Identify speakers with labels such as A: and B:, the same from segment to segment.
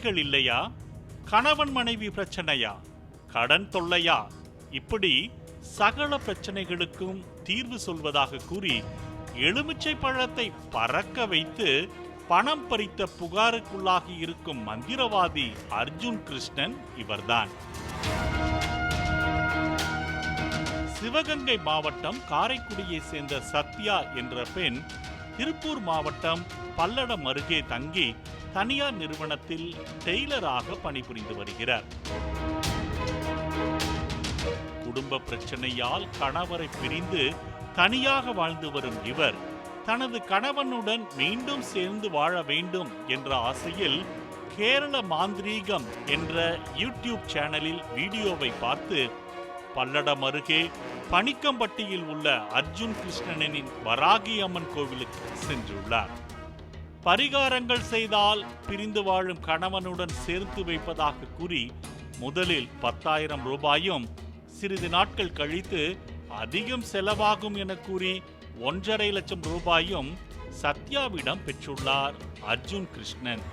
A: பிள்ளைகள் இல்லையா, கணவன் மனைவி பிரச்சனையா, கடன் தொல்லையா, இப்படி சகல பிரச்சனைகளுக்கும் தீர்வு சொல்வதாக கூறி எலுமிச்சை பழத்தை பறக்க வைத்து பணம் பறித்த புகாருக்குள்ளாகி இருக்கும் மந்திரவாதி அர்ஜுன் கிருஷ்ணன் இவர்தான். சிவகங்கை மாவட்டம் காரைக்குடியை சேர்ந்த சத்யா என்ற பெண் திருப்பூர் மாவட்டம் பல்லடம் அருகே தங்கி தனியார் நிறுவனத்தில் டெய்லராக பணிபுரிந்து வருகிறார். குடும்ப பிரச்சனையால் கணவரை பிரிந்து தனியாக வாழ்ந்து வரும் இவர் தனது கணவனுடன் மீண்டும் சேர்ந்து வாழ வேண்டும் என்ற ஆசையில் கேரள மாந்திரீகம் என்ற யூடியூப் சேனலில் வீடியோவை பார்த்து பல்லடம் அருகே பணிக்கம்பட்டியில் உள்ள அர்ஜுன் கிருஷ்ணனின் வராகி அம்மன் கோவிலுக்கு சென்றுள்ளார். பரிகாரங்கள் செய்தால் பிரிந்து வாழும் கணவனுடன் சேர்த்து வைப்பதாக கூறி முதலில் 10,000 ரூபாயும் சிறிது நாட்கள் கழித்து அதிகம் செலவாகும் என கூறி 1.5 லட்சம் ரூபாயும் சத்யாவிடம் பெற்றுள்ளார் அர்ஜுன் கிருஷ்ணன்.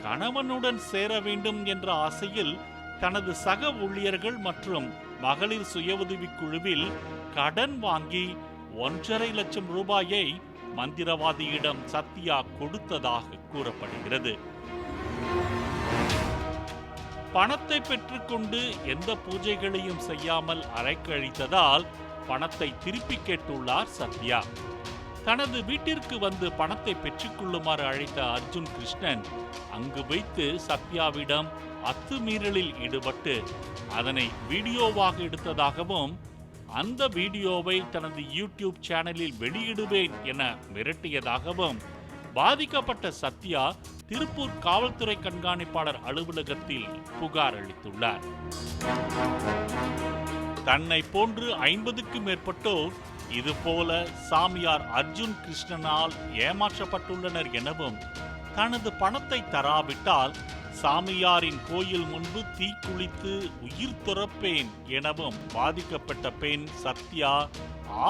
A: கணவனுடன் சேர வேண்டும் என்ற ஆசையில் தனது சக ஊழியர்கள் மற்றும் மகளிர் சுய உதவிக் குழுவில் கடன் வாங்கி 1.5 லட்சம் ரூபாயை மந்திரவாதியிடம் சத்யா கொடுத்ததாக கூறப்படுகிறது. பணத்தை பெற்றுக்கொண்டு எந்த பூஜைகளையும் செய்யாமல் அலைக்கழித்ததால் பணத்தை திருப்பி கேட்டுள்ளார் சத்யா. தனது வீட்டிற்கு வந்து பணத்தை பெற்றுக்கொள்ளுமாறு அழைத்த அர்ஜுன் கிருஷ்ணன் அங்கு வைத்து சத்யாவிடம் அத்துமீறலில் ஈடுபட்டு அதனை வீடியோவாக எடுத்ததாகவும் அந்த வீடியோவை தனது யூடியூப் சேனலில் வெளியிடுவேன் என மிரட்டியதாகவும் பாதிக்கப்பட்ட சத்யா திருப்பூர் காவல்துறை கண்காணிப்பாளர் அலுவலகத்தில் புகார் அளித்துள்ளார். தன்னை போன்று 50க்கும் மேற்பட்டோர் இதுபோல சாமியார் அர்ஜுன் கிருஷ்ணனால் ஏமாற்றப்பட்டுள்ளனர் எனவும் தனது பணத்தை தராவிட்டால் சாமியாரின் கோயில் முன்பு தீக்குளித்து உயிர் துறப்பேன் எனவும் பாதிக்கப்பட்ட பெண் சத்யா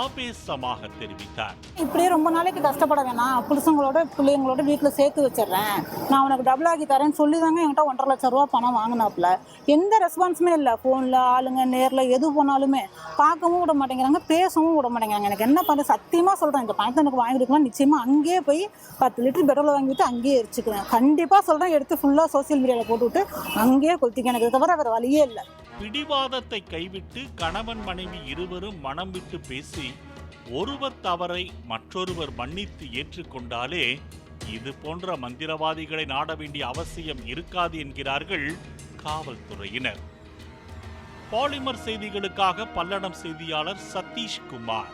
A: ஆவேசமாக தெரிவித்தார்.
B: இப்படியே ரொம்ப நாளைக்கு கஷ்டப்பட வேணாம், புருஷங்களோட பிள்ளைங்களோட வீட்டில் சேர்த்து வச்சிடறேன், நான் உனக்கு டபுள் ஆகி தரேன்னு சொல்லி தாங்க என்கிட்ட 1.5 லட்சம் ரூபா பணம் வாங்கினாப்புல. எந்த ரெஸ்பான்ஸுமே இல்லை. ஃபோனில் ஆளுங்க நேரில் எது போனாலுமே பார்க்கவும் விட மாட்டேங்கிறாங்க, பேசவும் விட மாட்டேங்கிறாங்க. எனக்கு என்ன பண்ண சத்தியமாக சொல்கிறேன், இந்த பணத்தை எனக்கு வாங்கி கொடுக்கலாம், நிச்சயமாக அங்கேயே போய் 10 லிட்டர் பெட்ரோல் வாங்கிவிட்டு அங்கேயே எரிச்சுக்கிறேன். கண்டிப்பாக சொல்கிறேன், எடுத்து ஃபுல்லாக சோசியல் மீடியாவில் போட்டுவிட்டு அங்கேயே கொளுத்திக்க. எனக்கு தவிர வேறு வழியே இல்லை.
A: பிடிவாதத்தை கைவிட்டு கணவன் மனைவி இருவரும் மனம் விட்டு பேசி ஒருவர் தவறை மற்றொருவர் மன்னித்து ஏற்றுக்கொண்டாலே இது போன்ற மந்திரவாதிகளை நாட வேண்டிய அவசியம் இருக்காது என்கிறார்கள் காவல்துறையினர். பாலிமர் செய்திகளுக்காக பல்லடம் செய்தியாளர் சதீஷ்குமார்.